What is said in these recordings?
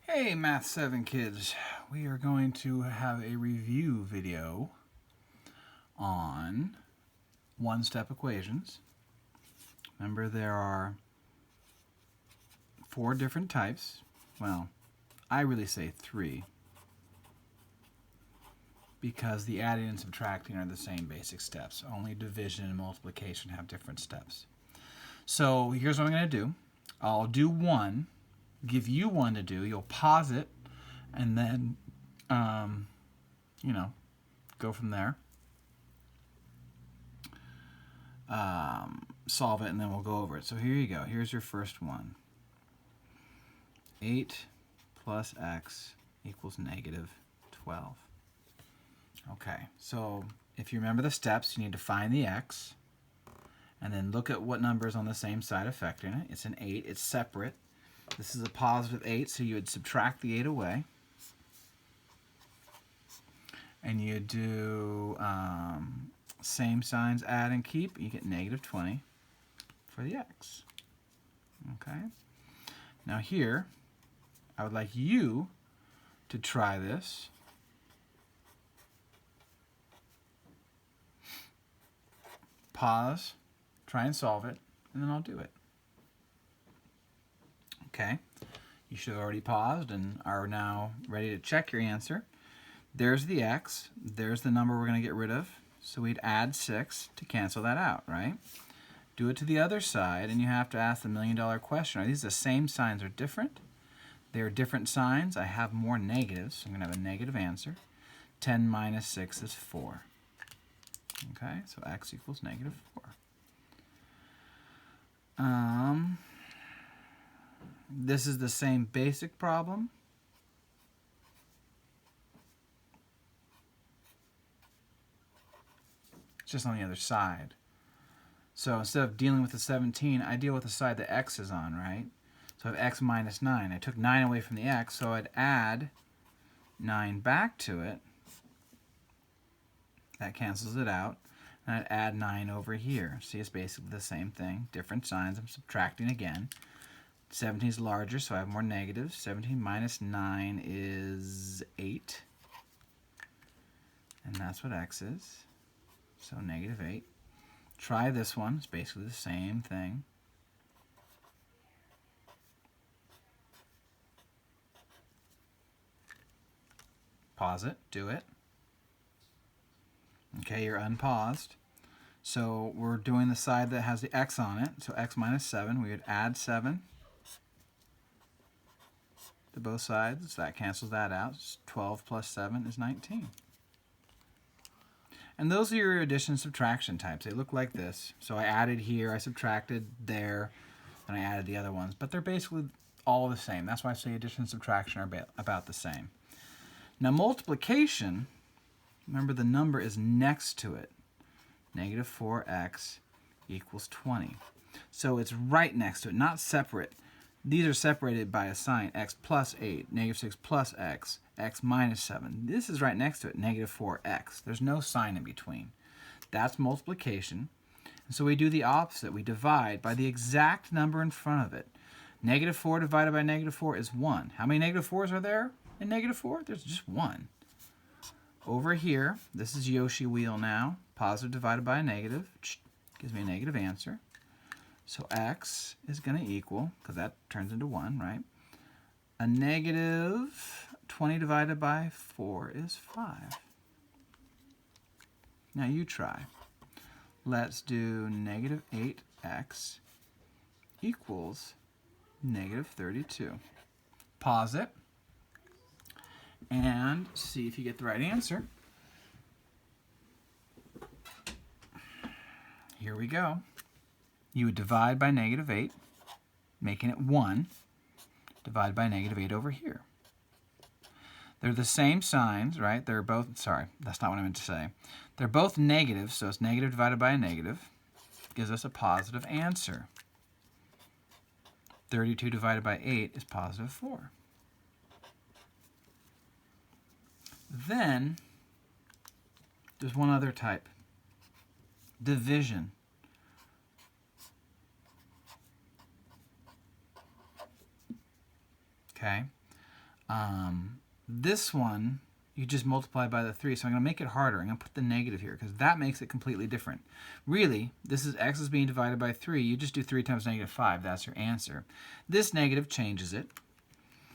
Hey Math 7 kids, we are going to have a review video on one-step equations. Remember there are 4 different types. Well, I really say 3 because the adding and subtracting are the same basic steps. Only division and multiplication have different steps. So here's what I'm going to do. I'll do one, give you one to do. You'll pause it and then go from there. Solve it, and then we'll go over it. So here you go. Here's your first one. 8 plus x equals negative 12. Okay, so if you remember the steps, you need to find the x, and then look at what number is on the same side affecting it. It's an 8. It's separate. This is a positive 8, so you would subtract the 8 away. And you do same signs, add and keep. You get negative 20 for the x. Okay. Now here, I would like you to try this. Pause, try and solve it, and then I'll do it. Okay. You should have already paused and are now ready to check your answer. There's the x. There's the number we're going to get rid of. So we'd add 6 to cancel that out, right? Do it to the other side, and you have to ask the million-dollar question. Are these the same signs or different? They're different signs. I have more negatives, so I'm going to have a negative answer. 10 minus 6 is 4. Okay, so x equals negative 4. This is the same basic problem. It's just on the other side. So instead of dealing with the 17, I deal with the side that x is on, right? So I have x minus 9. I took 9 away from the x, so I'd add 9 back to it. That cancels it out. And I'd add 9 over here. See, it's basically the same thing. Different signs. I'm subtracting again. 17 is larger, so I have more negatives. 17 minus 9 is 8. And that's what x is. So negative 8. Try this one. It's basically the same thing. Pause it. Do it. Okay, you're unpaused. So we're doing the side that has the x on it. So x minus 7. We would add 7 to both sides. So that cancels that out. 12 plus 7 is 19. And those are your addition and subtraction types. They look like this. So I added here, I subtracted there, and I added the other ones. But they're basically all the same. That's why I say addition and subtraction are about the same. Now multiplication, remember the number is next to it. Negative 4x equals 20. So it's right next to it, not separate. These are separated by a sign, x plus 8, negative 6 plus x, x minus 7. This is right next to it, negative 4x. There's no sign in between. That's multiplication. And so we do the opposite. We divide by the exact number in front of it. Negative 4 divided by negative 4 is 1. How many negative 4s are there in negative 4? There's just 1. Over here, this is Yoshi wheel now. Positive divided by a negative gives me a negative answer. So x is going to equal, because that turns into 1, right? A negative 20 divided by 4 is 5. Now you try. Let's do negative 8x equals negative 32. Pause it and see if you get the right answer. Here we go. You would divide by negative 8, making it 1, divided by negative 8 over here. They're the same signs, right? They're both, sorry, that's not what I meant to say. They're both negative, so it's negative divided by a negative. Gives us a positive answer. 32 divided by 8 is positive 4. Then, there's one other type. Division. Okay. This one, you just multiply by the 3. So I'm going to make it harder. I'm going to put the negative here because that makes it completely different. Really, this is x is being divided by 3. You just do 3 times negative 5. That's your answer. This negative changes it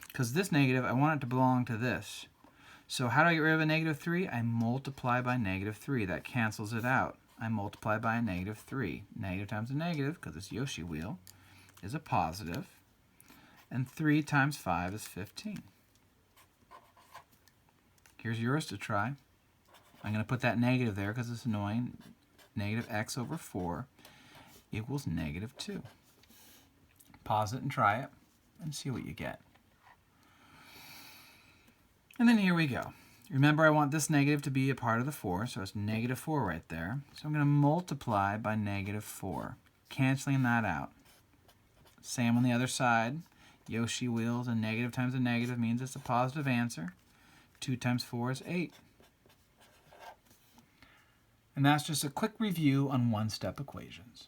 because this negative, I want it to belong to this. So how do I get rid of a negative 3? I multiply by negative 3. That cancels it out. I multiply by a negative 3. Negative times a negative, because it's Yoshi wheel, is a positive. And 3 times 5 is 15. Here's yours to try. I'm going to put that negative there because it's annoying. Negative x over 4 equals negative 2. Pause it and try it and see what you get. And then here we go. Remember, I want this negative to be a part of the 4, so it's negative 4 right there. So I'm going to multiply by negative 4, canceling that out. Same on the other side. Yoshi wheels, and negative times a negative means it's a positive answer. 2 times 4 is 8. And that's just a quick review on one-step equations.